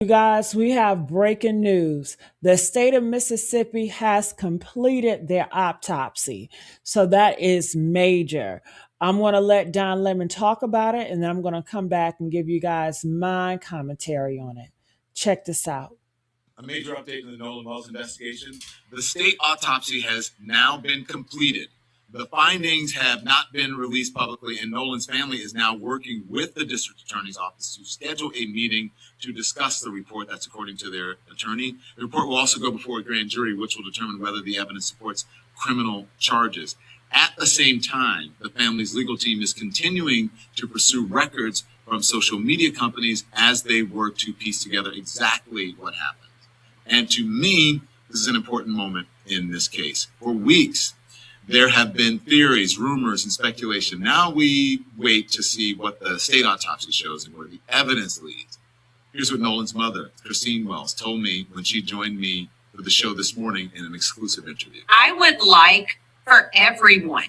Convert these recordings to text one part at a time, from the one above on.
You guys, we have breaking news. The state of Mississippi has completed their autopsy. So that is major. I'm going to let Don Lemon talk about it, and then I'm going to come back and give you guys my commentary on it. Check this out. A major update in the Nolan Wells investigation. The state autopsy has now been completed. The findings have not been released publicly, and Nolan's family is now working with the district attorney's office to schedule a meeting to discuss the report. That's according to their attorney. The report will also go before a grand jury, which will determine whether the evidence supports criminal charges. At the same time, the family's legal team is continuing to pursue records from social media companies as they work to piece together exactly what happened. And to me, this is an important moment in this case. For weeks, there have been theories, rumors, and speculation. Now we wait to see what the state autopsy shows and where the evidence leads. Here's what Nolan's mother, Christine Wells, told me when she joined me for the show this morning in an exclusive interview. I would like for everyone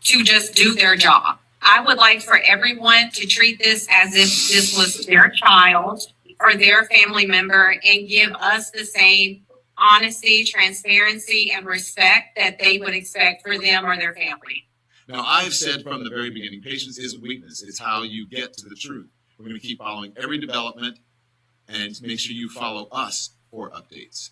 to just do their job. I would like for everyone to treat this as if this was their child or their family member and give us the same honesty, transparency, and respect that they would expect for them or their family. Now, I've said from the very beginning, patience isn't weakness. It's how you get to the truth. We're going to keep following every development and make sure you follow us for updates.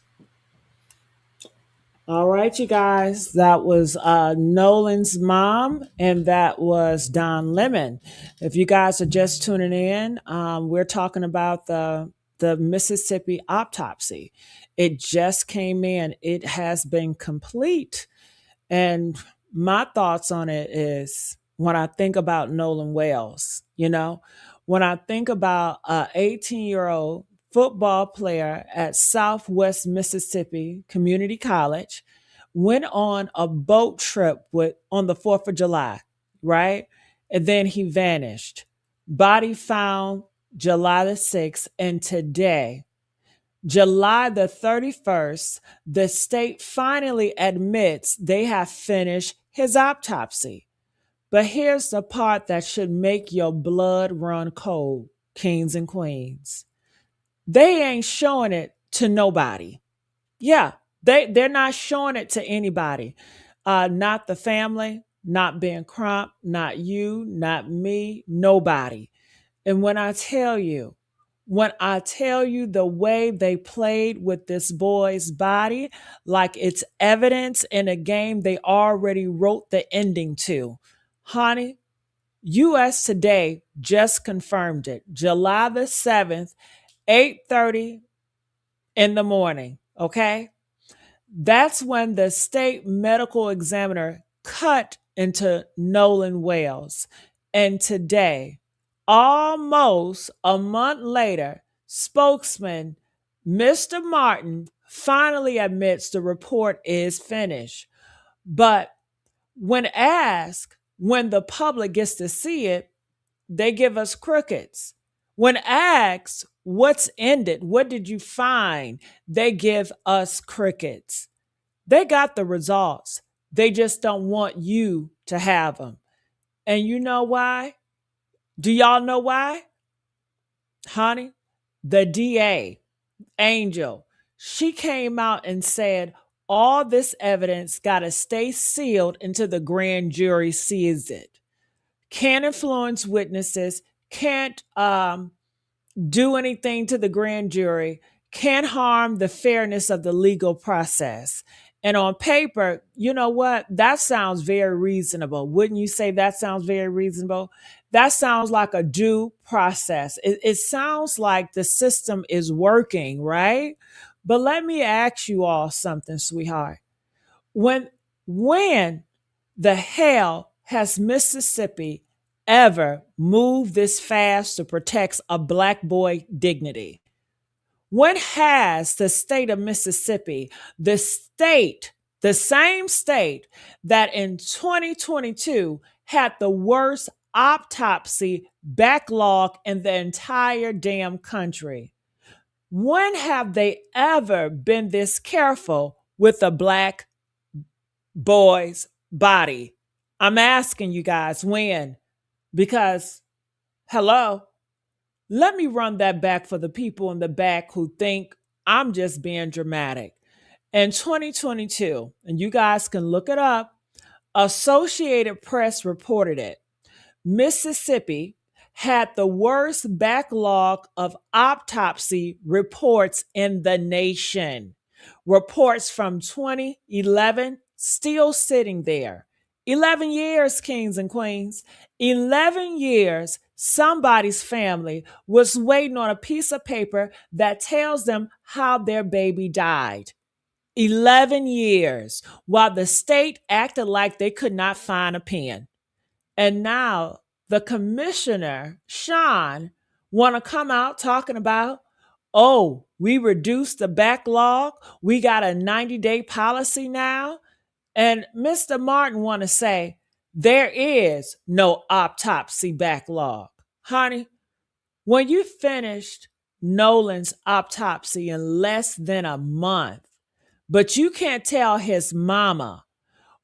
All right, you guys, that was Nolan's mom, and that was Don Lemon. If you guys are just tuning in, we're talking about the Mississippi autopsy. It just came in. It has been complete. And my thoughts on it is when I think about Nolan Wells, when I think about an 18-year-old football player at Southwest Mississippi Community College, went on a boat trip on the 4th of July, right? And then he vanished. Body found July the 6th, and today, July the 31st, the state finally admits they have finished his autopsy. But here's the part that should make your blood run cold, kings and queens. They ain't showing it to nobody. Yeah, they're not showing it to anybody. Not the family, not Ben Crump, not you, not me, nobody. And when I tell you the way they played with this boy's body, like it's evidence in a game they already wrote the ending to, honey, US Today just confirmed it. July the 7th, 8:30 in the morning, okay? That's when the state medical examiner cut into Nolan Wells. And today, almost a month later, spokesman Mr. Martin finally admits the report is finished. But when asked when the public gets to see it, they give us crickets. When asked what's ended, what did you find, they give us crickets. They got the results. They just don't want you to have them. And you know why? Do y'all know why? Honey, the DA, Angel, she came out and said all this evidence got to stay sealed until the grand jury sees it. Can't influence witnesses, can't do anything to the grand jury, can't harm the fairness of the legal process. And on paper, you know what? That sounds very reasonable. Wouldn't you say that sounds very reasonable? That sounds like a due process. It sounds like the system is working, right? But let me ask you all something, sweetheart. When when the hell has Mississippi ever moved this fast to protect a black boy dignity? When has the state of Mississippi, the same state that in 2022 had the worst autopsy backlog in the entire damn country, when have they ever been this careful with a black boy's body? I'm asking you guys when, because hello, Let me run that back for the people in the back who think I'm just being dramatic. In 2022, and you guys can look it up, Associated Press reported it. Mississippi had the worst backlog of autopsy reports in the nation. Reports from 2011 still sitting there. 11 years, kings and queens. 11 years, somebody's family was waiting on a piece of paper that tells them how their baby died. 11 years, while the state acted like they could not find a pen. And now the commissioner, Sean, want to come out talking about, oh, we reduced the backlog. We got a 90-day policy now. And Mr. Martin want to say, there is no autopsy backlog. Honey, when you finished Nolan's autopsy in less than a month, but you can't tell his mama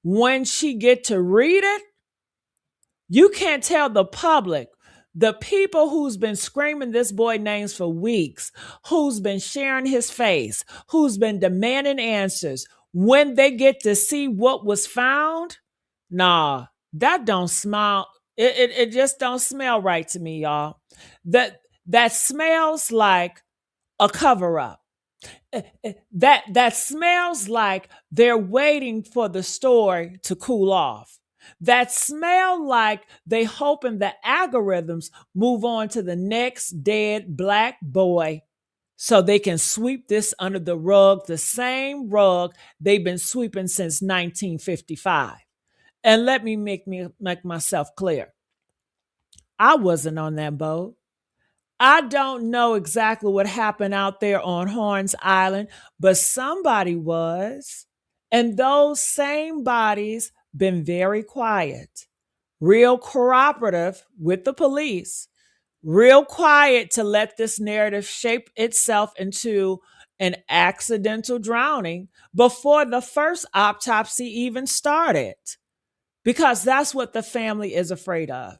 when she get to read it, you can't tell the public, the people who's been screaming this boy names for weeks, who's been sharing his face, who's been demanding answers, when they get to see what was found. Nah, that don't smell. It just don't smell right to me, y'all. That smells like a cover up. That smells like they're waiting for the story to cool off. That smell like they hoping the algorithms move on to the next dead black boy so they can sweep this under the rug, the same rug they've been sweeping since 1955. And let me make myself clear. I wasn't on that boat. I don't know exactly what happened out there on Horns Island, but somebody was. And those same bodies been very quiet, real cooperative with the police, real quiet to let this narrative shape itself into an accidental drowning before the first autopsy even started. Because that's what the family is afraid of.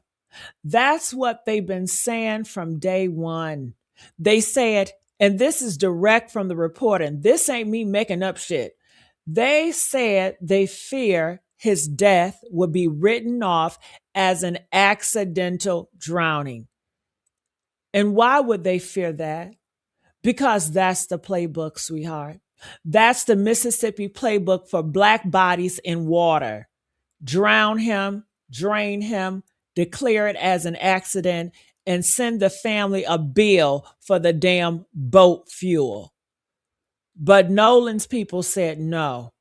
That's what they've been saying from day one. They said, and this is direct from the report, and this ain't me making up shit. They said they fear his death would be written off as an accidental drowning. And why would they fear that? Because that's the playbook, sweetheart. That's the Mississippi playbook for black bodies in water. Drown him, drain him, declare it as an accident, and send the family a bill for the damn boat fuel. But Nolan's people said no.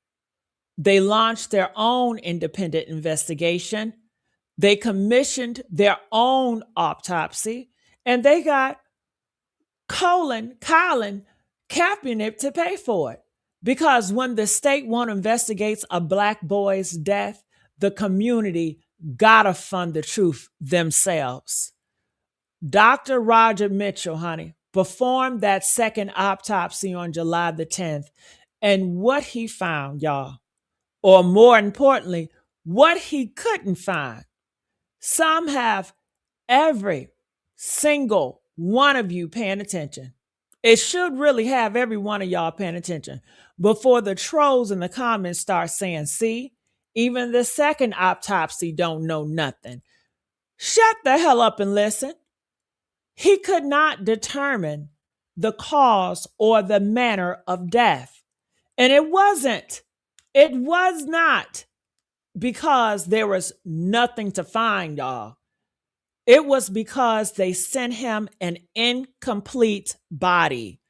They launched their own independent investigation. They commissioned their own autopsy, and they got Colin Kaepernick to pay for it. Because when the state one investigates a black boy's death, the community gotta fund the truth themselves. Dr. Roger Mitchell, honey, performed that second autopsy on July the 10th. And what he found, y'all, or more importantly, what he couldn't find. Some have every single one of you paying attention. It should really have every one of y'all paying attention before the trolls in the comments start saying, see, even the second autopsy don't know nothing. Shut the hell up and listen. He could not determine the cause or the manner of death. And it was not because there was nothing to find, y'all. It was because they sent him an incomplete body.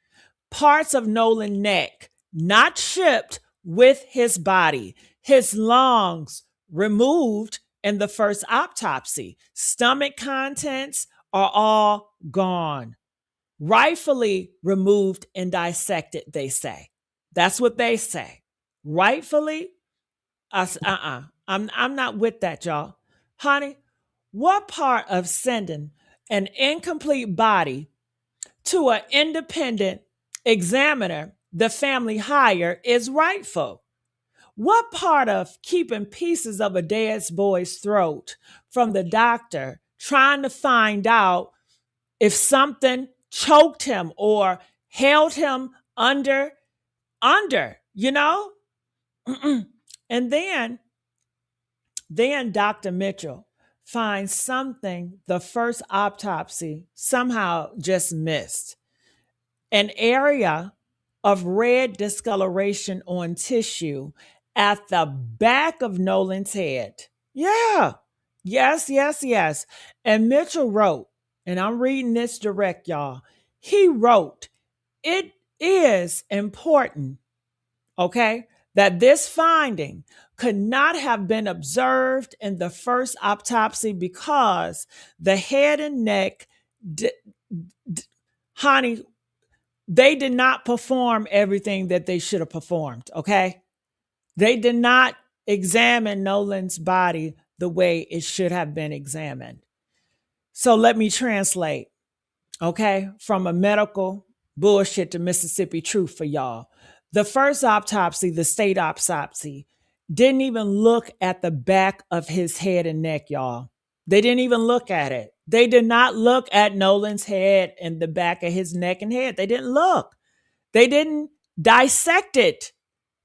Parts of Nolan's neck not shipped with his body. His lungs removed in the first autopsy. Stomach contents are all gone. Rightfully removed and dissected, they say. That's what they say. Rightfully? I'm not with that, y'all. Honey, what part of sending an incomplete body to an independent examiner the family hire is rightful? What part of keeping pieces of a dead boy's throat from the doctor trying to find out if something choked him or held him under, you know? And then Dr. Mitchell finds something the first autopsy somehow just missed, an area of red discoloration on tissue at the back of Nolan's head. Yeah. Yes, yes, yes. And Mitchell wrote, and I'm reading this direct, y'all. He wrote, it is important, okay, that this finding could not have been observed in the first autopsy because the head and neck, d- honey, they did not perform everything that they should have performed, okay? They did not examine Nolan's body the way it should have been examined. So let me translate, okay, from a medical bullshit to Mississippi truth for y'all. The first autopsy, the state autopsy, didn't even look at the back of his head and neck, y'all. They didn't even look at it. They did not look at Nolan's head and the back of his neck and head. They didn't look. They didn't dissect it.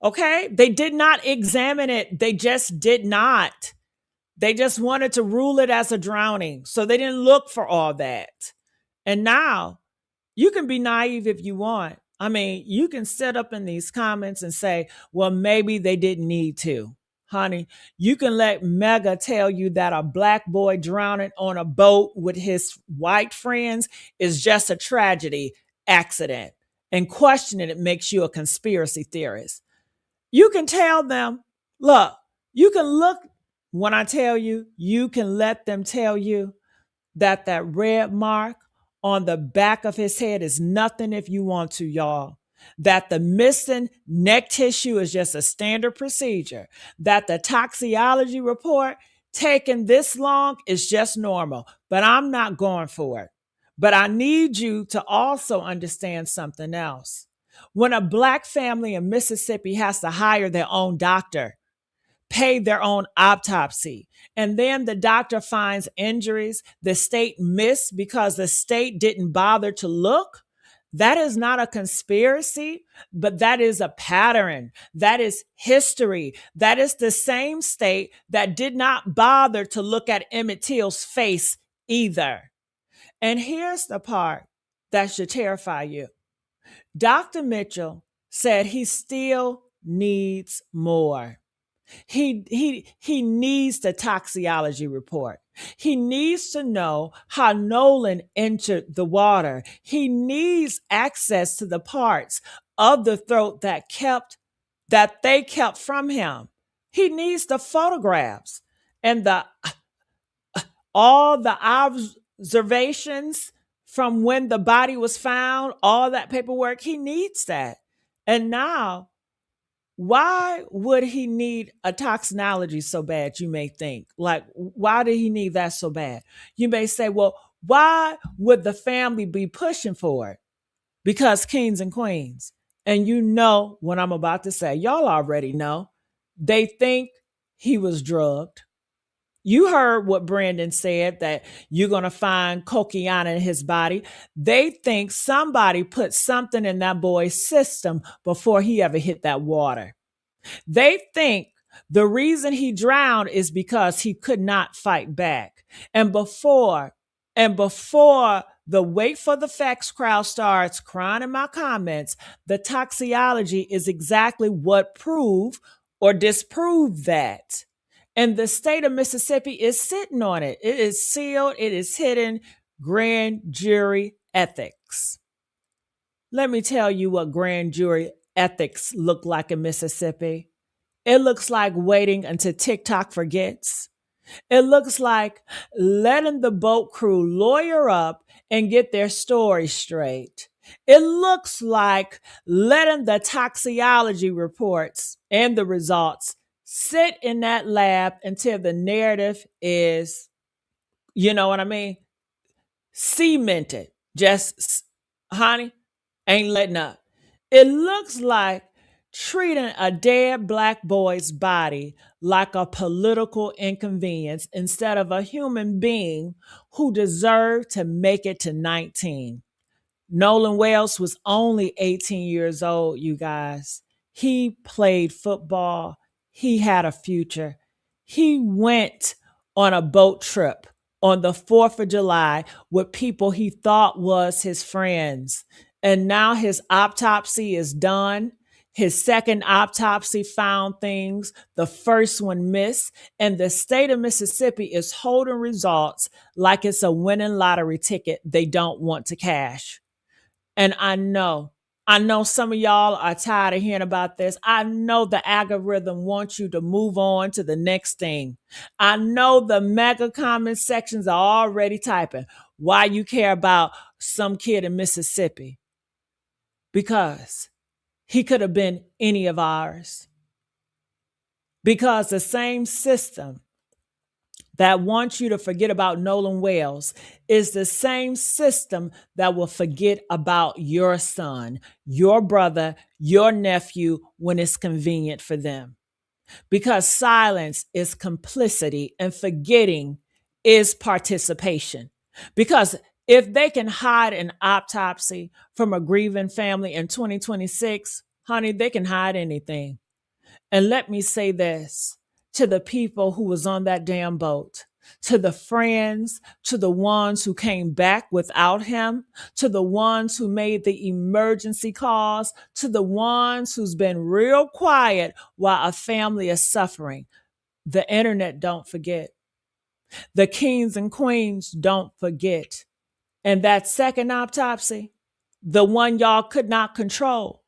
Okay? They did not examine it. They just did not. They just wanted to rule it as a drowning. So they didn't look for all that. And now you can be naive if you want. I mean, you can sit up in these comments and say, well, maybe they didn't need to. Honey, you can let Mega tell you that a black boy drowning on a boat with his white friends is just a tragedy, accident. And questioning it makes you a conspiracy theorist. You can tell them, look, you can look, when I tell you, you can let them tell you that red mark on the back of his head is nothing if you want to, y'all. That the missing neck tissue is just a standard procedure. That the toxicology report taking this long is just normal. But I'm not going for it. But I need you to also understand something else. When a black family in Mississippi has to hire their own doctor, pay their own autopsy, and then the doctor finds injuries the state missed because the state didn't bother to look, that is not a conspiracy, but that is a pattern. That is history. That is the same state that did not bother to look at Emmett Till's face either. And here's the part that should terrify you. Dr. Mitchell said he still needs more. He needs the toxicology report. He needs to know how Nolan entered the water. He needs access to the parts of the throat that they kept from him. He needs the photographs and all the observations from when the body was found, all that paperwork. He needs that. And now, why would he need a toxinology so bad, you may think? Like, why did he need that so bad? You may say, well, why would the family be pushing for it? Because kings and queens. And you know what I'm about to say. Y'all already know. They think he was drugged. You heard what Brandon said, that you're going to find cocaine in his body. They think somebody put something in that boy's system before he ever hit that water. They think the reason he drowned is because he could not fight back. And before the wait for the facts crowd starts crying in my comments, the toxicology is exactly what prove or disprove that. And the state of Mississippi is sitting on it. It is sealed. It is hidden. Grand jury ethics. Let me tell you what grand jury ethics look like in Mississippi. It looks like waiting until TikTok forgets. It looks like letting the boat crew lawyer up and get their story straight. It looks like letting the toxicology reports and the results sit in that lab until the narrative is, you know what I mean, cemented. Just, honey, ain't letting up. It looks like treating a dead Black boy's body like a political inconvenience instead of a human being who deserved to make it to 19. Nolan Wells was only 18 years old, you guys. He played football. He had a future. He went on a boat trip on the 4th of July with people he thought was his friends. And now his autopsy is done. His second autopsy found things. The first one missed. And the state of Mississippi is holding results like it's a winning lottery ticket they don't want to cash. And I know some of y'all are tired of hearing about this. I know the algorithm wants you to move on to the next thing. I know the mega comment sections are already typing why you care about some kid in Mississippi. Because he could have been any of ours. Because the same system that wants you to forget about Nolan Wells is the same system that will forget about your son, your brother, your nephew when it's convenient for them. Because silence is complicity and forgetting is participation. Because if they can hide an autopsy from a grieving family in 2026, honey, they can hide anything. And let me say this to the people who was on that damn boat, to the friends, to the ones who came back without him, to the ones who made the emergency calls, to the ones who's been real quiet while a family is suffering. The internet don't forget. The kings and queens don't forget. And that second autopsy, the one y'all could not control,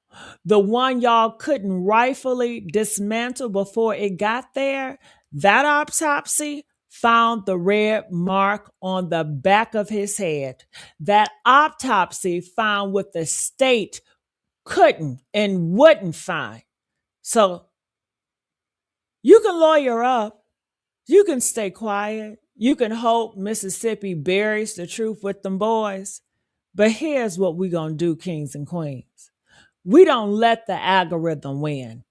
the one y'all couldn't rightfully dismantle before it got there, that autopsy found the red mark on the back of his head. That autopsy found what the state couldn't and wouldn't find. So you can lawyer up. You can stay quiet. You can hope Mississippi buries the truth with them boys. But here's what we're going to do, kings and queens. We don't let the algorithm win.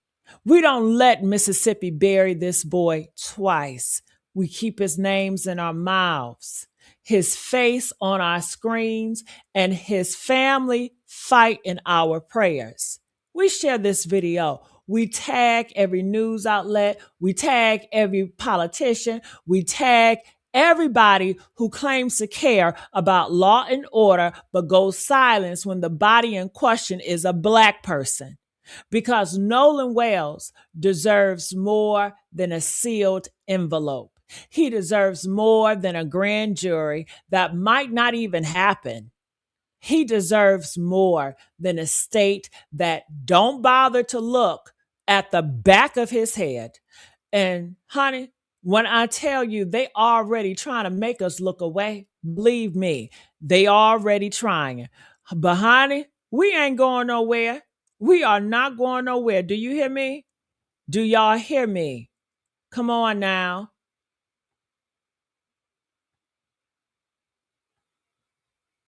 We don't let Mississippi bury this boy twice. We keep his names in our mouths, his face on our screens, and his family fight in our prayers. We share this video. We tag every news outlet. We tag every politician. We tag everybody who claims to care about law and order but goes silent when the body in question is a Black person. Because Nolan Wells deserves more than a sealed envelope. He deserves more than a grand jury that might not even happen. He deserves more than a state that don't bother to look at the back of his head. And honey, when I tell you they already trying to make us look away, believe me, they already trying. But honey, we ain't going nowhere. We are not going nowhere. Do you hear me? Do y'all hear me? Come on now.